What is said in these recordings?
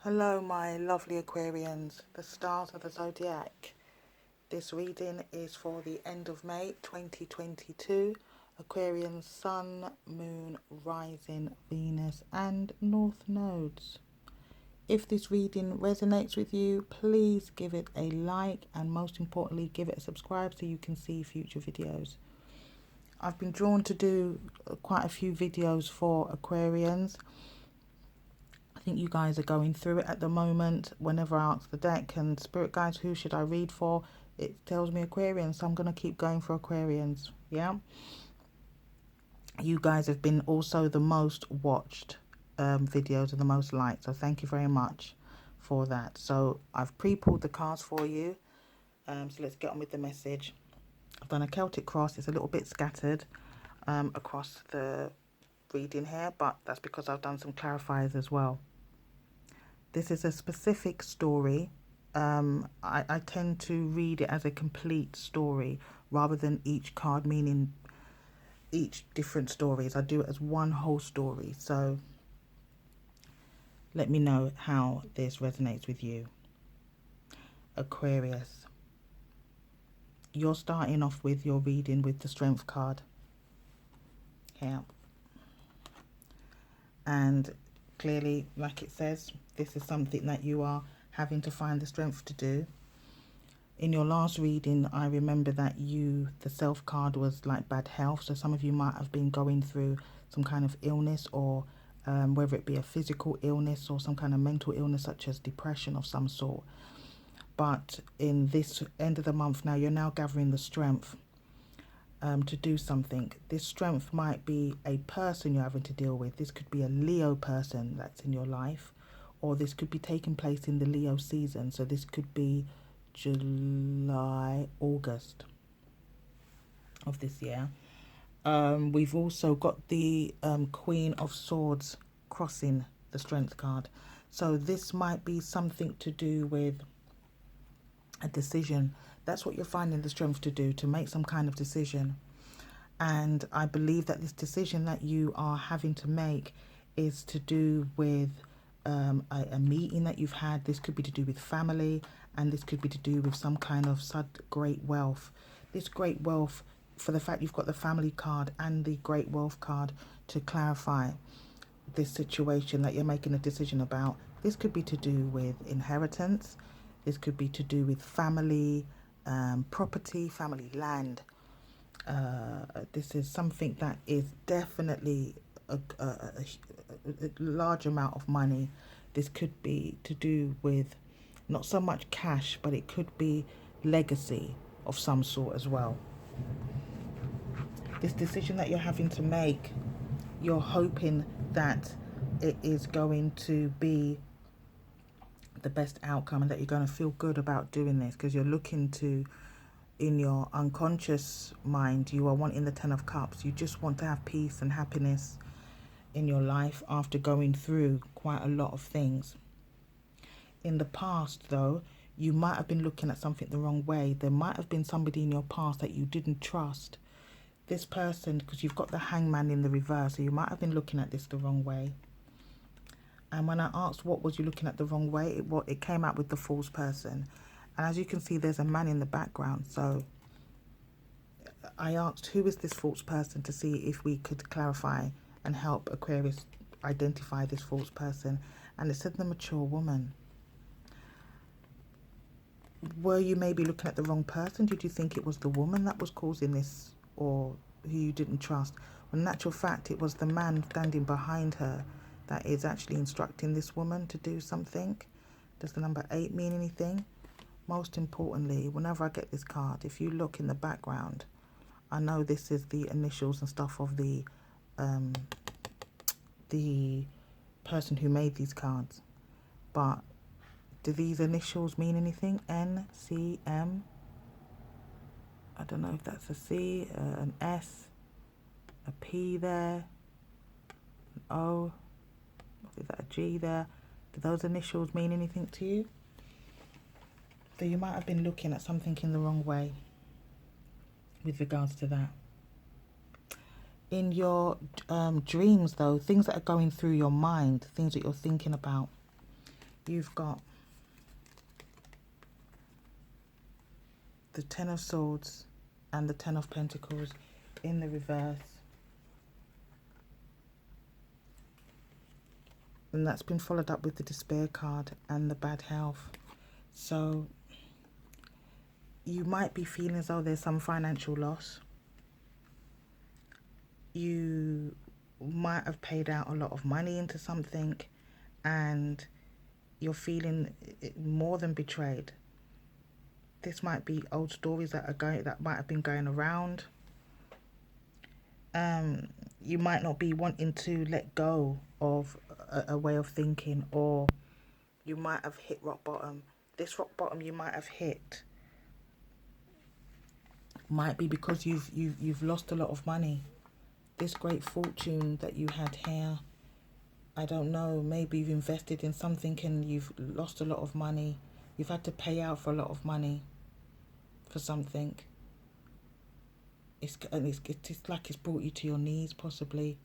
Hello, my lovely Aquarians, the stars of the zodiac. This reading is for the end of May 2022. Aquarian Sun, Moon, Rising, Venus, and North Nodes. If this reading resonates with you, please give it a like and most importantly, give it a subscribe so you can see future videos. I've been drawn to do quite a few videos for Aquarians. I think you guys are going through it at the moment. Whenever I ask the deck and spirit guides, who should I read for? It tells me Aquarians, so I'm going to keep going for Aquarians. Yeah. You guys have been also the most watched videos and the most liked. So thank you very much for that. So I've pre-pulled the cards for you. So let's get on with the message. I've done a Celtic cross. It's a little bit scattered across the reading here, but that's because I've done some clarifiers as well. This is a specific story. I tend to read it as a complete story rather than each card meaning each different stories. I do it as one whole story. So let me know how this resonates with you. Aquarius. You're starting off with your reading with the Strength card. Here. And clearly, like it says, this is something that you are having to find the strength to do. In your last reading, I remember that the self card was like bad health. So some of you might have been going through some kind of illness, or whether it be a physical illness or some kind of mental illness such as depression of some sort. But in this end of the month now, you're now gathering the strength to do something. This strength might be a person you're having to deal with. This could be a Leo person that's in your life, or this could be taking place in the Leo season. So this could be July, August of this year. We've also got the Queen of Swords crossing the Strength card. So this might be something to do with a decision. That's what you're finding the strength to do, to make some kind of decision. And I believe that this decision that you are having to make is to do with a meeting that you've had. This could be to do with family, and this could be to do with some kind of great wealth. This great wealth, for the fact you've got the family card and the great wealth card to clarify this situation that you're making a decision about. This could be to do with inheritance. This could be to do with family property, family land. This is something that is definitely a large amount of money. This could be to do with not so much cash, but it could be legacy of some sort as well. This decision that you're having to make, you're hoping that it is going to be the best outcome and that you're going to feel good about doing this, because you're looking to, in your unconscious mind, you are wanting the 10 of Cups. You just want to have peace and happiness in your life after going through quite a lot of things. In the past, though, you might have been looking at something the wrong way. There might have been somebody in your past that you didn't trust. This person, because you've got the Hangman in the reverse, so you might have been looking at this the wrong way. And when I asked what was you looking at the wrong way, it came out with the false person. And as you can see, there's a man in the background. So I asked, who is this false person, to see if we could clarify and help Aquarius identify this false person. And it said the mature woman. Were you maybe looking at the wrong person? Did you think it was the woman that was causing this, or who you didn't trust? Well, in actual fact, it was the man standing behind her that is actually instructing this woman to do something. Does the number 8 mean anything? Most importantly, whenever I get this card, if you look in the background, I know this is the initials and stuff of the person who made these cards, but do these initials mean anything? NCM. I don't know if that's a C, an S, a P there, an O. Is that a G there? Do those initials mean anything to you? So you might have been looking at something in the wrong way with regards to that. In your dreams, though, things that are going through your mind, things that you're thinking about, you've got the Ten of Swords and the Ten of Pentacles in the reverse. And that's been followed up with the Despair card and the bad health. So you might be feeling as though there's some financial loss. You might have paid out a lot of money into something and you're feeling more than betrayed. This might be old stories that might have been going around. You might not be wanting to let go of a way of thinking, or you might have hit rock bottom. This rock bottom you might have hit might be because you've lost a lot of money. This great fortune that you had here, I don't know, maybe you've invested in something and you've lost a lot of money. You've had to pay out for a lot of money for something. It's like it's brought you to your knees, possibly.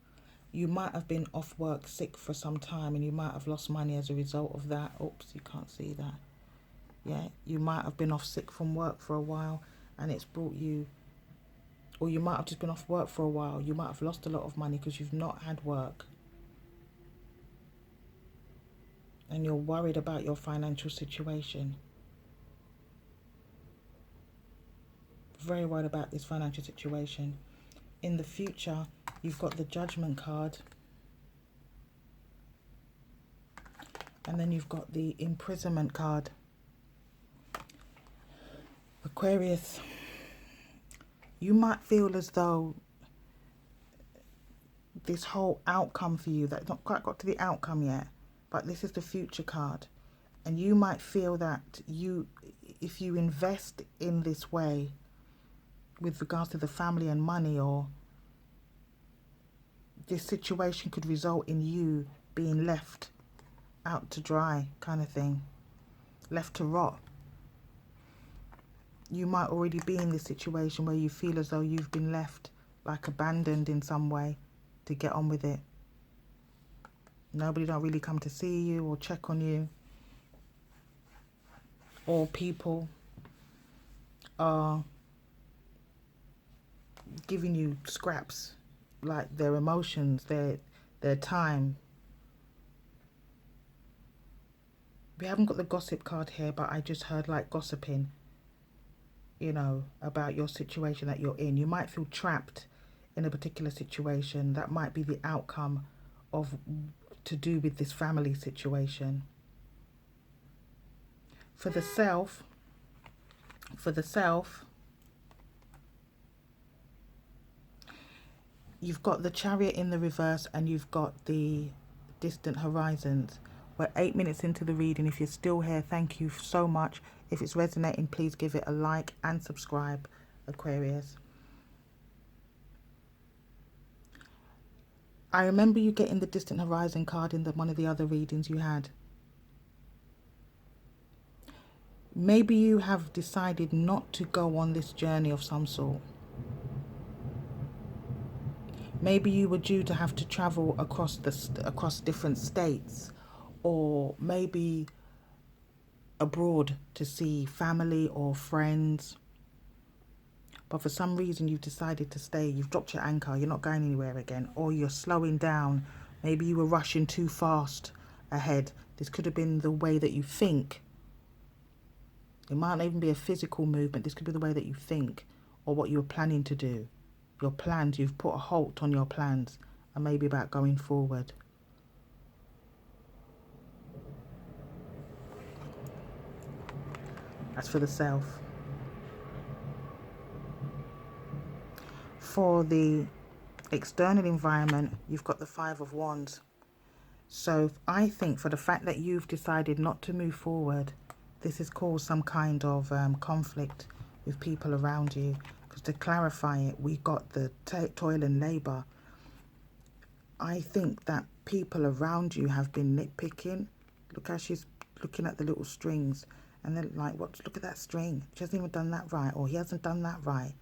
You might have been off work sick for some time and you might have lost money as a result of that. Oops, you can't see that. Yeah, you might have been off sick from work for a while and it's brought you, or you might have just been off work for a while. You might have lost a lot of money because you've not had work. And you're worried about your financial situation. Very worried about this financial situation. In the future, you've got the Judgment card. And then you've got the Imprisonment card. Aquarius, you might feel as though this whole outcome for you, that's not quite got to the outcome yet, but this is the future card. And you might feel that if you invest in this way with regards to the family and money, or this situation could result in you being left out to dry, kind of thing, left to rot. You might already be in this situation where you feel as though you've been left, like abandoned in some way, to get on with it. Nobody don't really come to see you or check on you. Or people are giving you scraps, like their emotions, their time. We haven't got the gossip card here, but I just heard like gossiping, you know, about your situation that you're in. You might feel trapped in a particular situation that might be the outcome of to do with this family situation. For the self, you've got the Chariot in the reverse and you've got the Distant Horizons. We're 8 minutes into the reading. If you're still here, thank you so much. If it's resonating, please give it a like and subscribe, Aquarius. I remember you getting the Distant Horizon card in one of the other readings you had. Maybe you have decided not to go on this journey of some sort. Maybe you were due to have to travel across different states, or maybe abroad to see family or friends. But for some reason you've decided to stay. You've dropped your anchor. You're not going anywhere again, or you're slowing down. Maybe you were rushing too fast ahead. This could have been the way that you think. It might not even be a physical movement. This could be the way that you think, or what you're planning to do. Your plans, you've put a halt on your plans, and maybe about going forward. That's for the self. For the external environment, you've got the Five of Wands. So I think for the fact that you've decided not to move forward, this has caused some kind of conflict with people around you. Because to clarify it, we got the toil and labour. I think that people around you have been nitpicking. Look how she's looking at the little strings. And they're like, what? Look at that string. She hasn't even done that right. Or he hasn't done that right.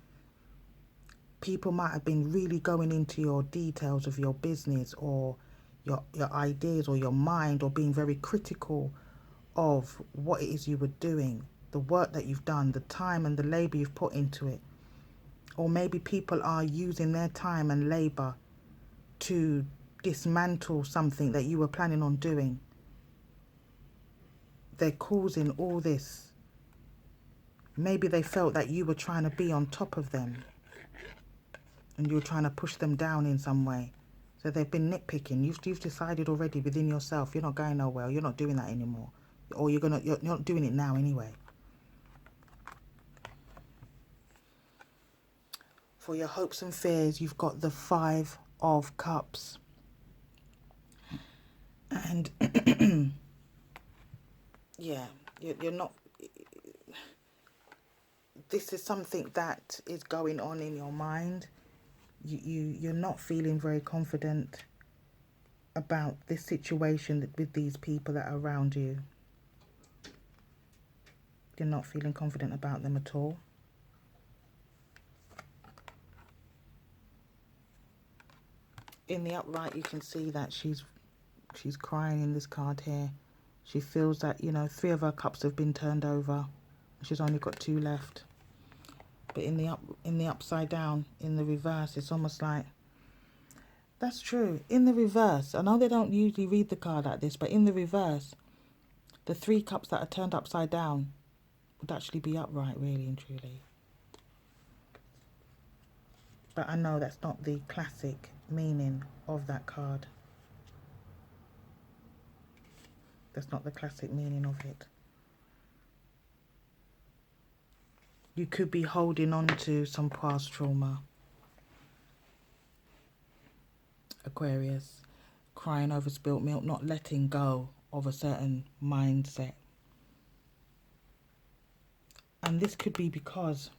People might have been really going into your details of your business, or your ideas, or your mind, or being very critical of what it is you were doing, the work that you've done, the time and the labor you've put into it. Or maybe people are using their time and labor to dismantle something that you were planning on doing. They're causing all this. Maybe they felt that you were trying to be on top of them and you were trying to push them down in some way. So they've been nitpicking. You've decided already within yourself, you're not going nowhere, you're not doing that anymore. Or you're not doing it now anyway. For your hopes and fears, you've got the 5 of Cups. And yeah, you're not... This is something that is going on in your mind. You're not feeling very confident about this situation with these people that are around you. You're not feeling confident about them at all. In the upright, you can see that she's crying in this card here. She feels that, 3 of her cups have been turned over. She's only got 2 left. But in the upside down, in the reverse, it's almost like... That's true. In the reverse, I know they don't usually read the card like this, but in the reverse, the 3 cups that are turned upside down would actually be upright, really and truly. But I know that's not the classic meaning of that card. That's not the classic meaning of it. You could be holding on to some past trauma. Aquarius, crying over spilt milk, not letting go of a certain mindset. And this could be because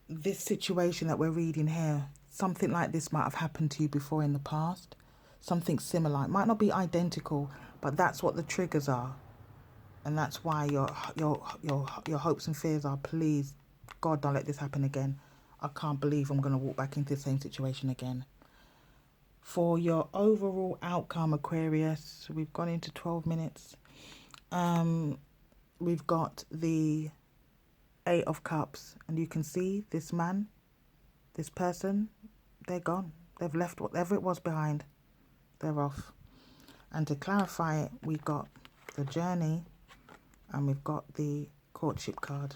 this situation that we're reading here, something like this might have happened to you before in the past. Something similar. It might not be identical, but that's what the triggers are. And that's why your hopes and fears are, please, God, don't let this happen again. I can't believe I'm going to walk back into the same situation again. For your overall outcome, Aquarius, we've gone into 12 minutes. We've got the 8 of Cups, and you can see this man, this person, they're gone. They've left whatever it was behind. They're off. And to clarify it, we've got the Journey and we've got the Courtship card.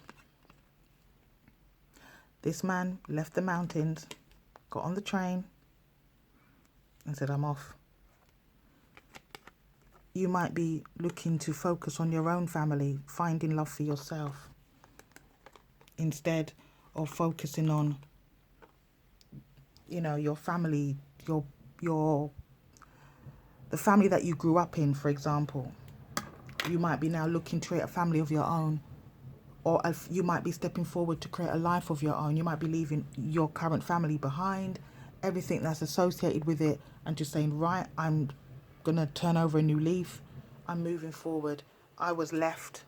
This man left the mountains, got on the train and said, I'm off. You might be looking to focus on your own family, finding love for yourself, instead of focusing on, your family, the family that you grew up in, for example. You might be now looking to create a family of your own, or you might be stepping forward to create a life of your own. You might be leaving your current family behind, everything that's associated with it, and just saying, right, I'm going to turn over a new leaf. I'm moving forward. I was left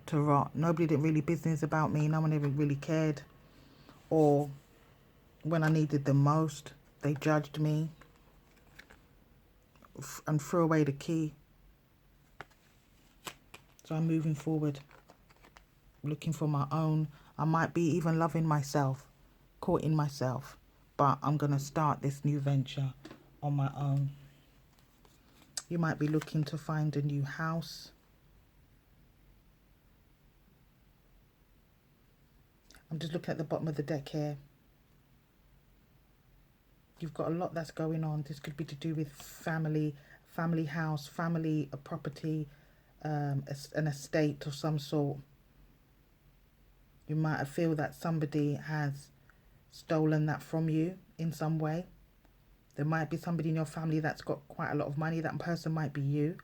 to rot. Nobody did really business about me. No one even really cared. Or when I needed them most, they judged me and threw away the key. So I'm moving forward, looking for my own. I might be even loving myself, courting myself, but I'm going to start this new venture on my own. You might be looking to find a new house. I'm just looking at the bottom of the deck here. You've got a lot that's going on. This could be to do with family house, family, a property, an estate of some sort. You might feel that somebody has stolen that from you in some way. There might be somebody in your family that's got quite a lot of money. That person might be you.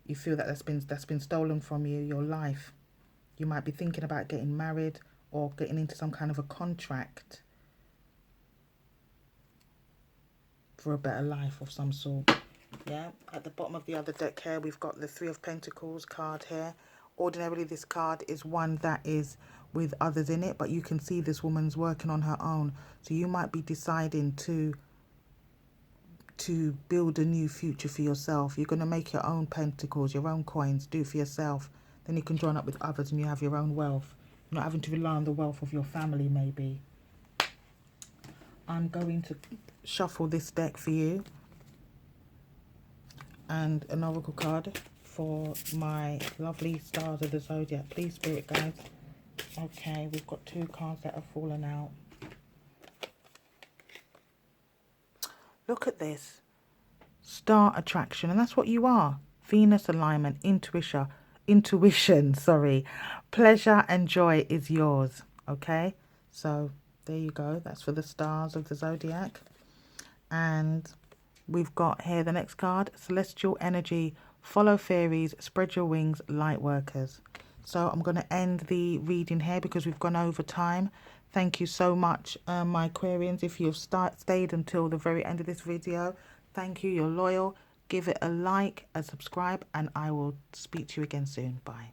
You feel that that's been stolen from you, your life. You might be thinking about getting married or getting into some kind of a contract for a better life of some sort. Yeah, at the bottom of the other deck here, we've got the 3 of Pentacles card here. Ordinarily, this card is one that is with others in it, but you can see this woman's working on her own. So you might be deciding to to build a new future for yourself. You're going to make your own pentacles, your own coins, do for yourself. Then you can join up with others and you have your own wealth. You're not having to rely on the wealth of your family, maybe. I'm going to shuffle this deck for you. And an oracle card for my lovely stars of the zodiac. Please, Spirit guides. Okay, we've got 2 cards that have fallen out. Look at this. Star attraction. And that's what you are. Venus alignment, intuition, sorry. Pleasure and joy is yours. Okay, so there you go. That's for the stars of the zodiac. And we've got here the next card, celestial energy, follow fairies, spread your wings, light workers. So I'm going to end the reading here because we've gone over time. Thank you so much, my Aquarians. If you've stayed until the very end of this video, thank you. You're loyal. Give it a like, a subscribe, and I will speak to you again soon. Bye.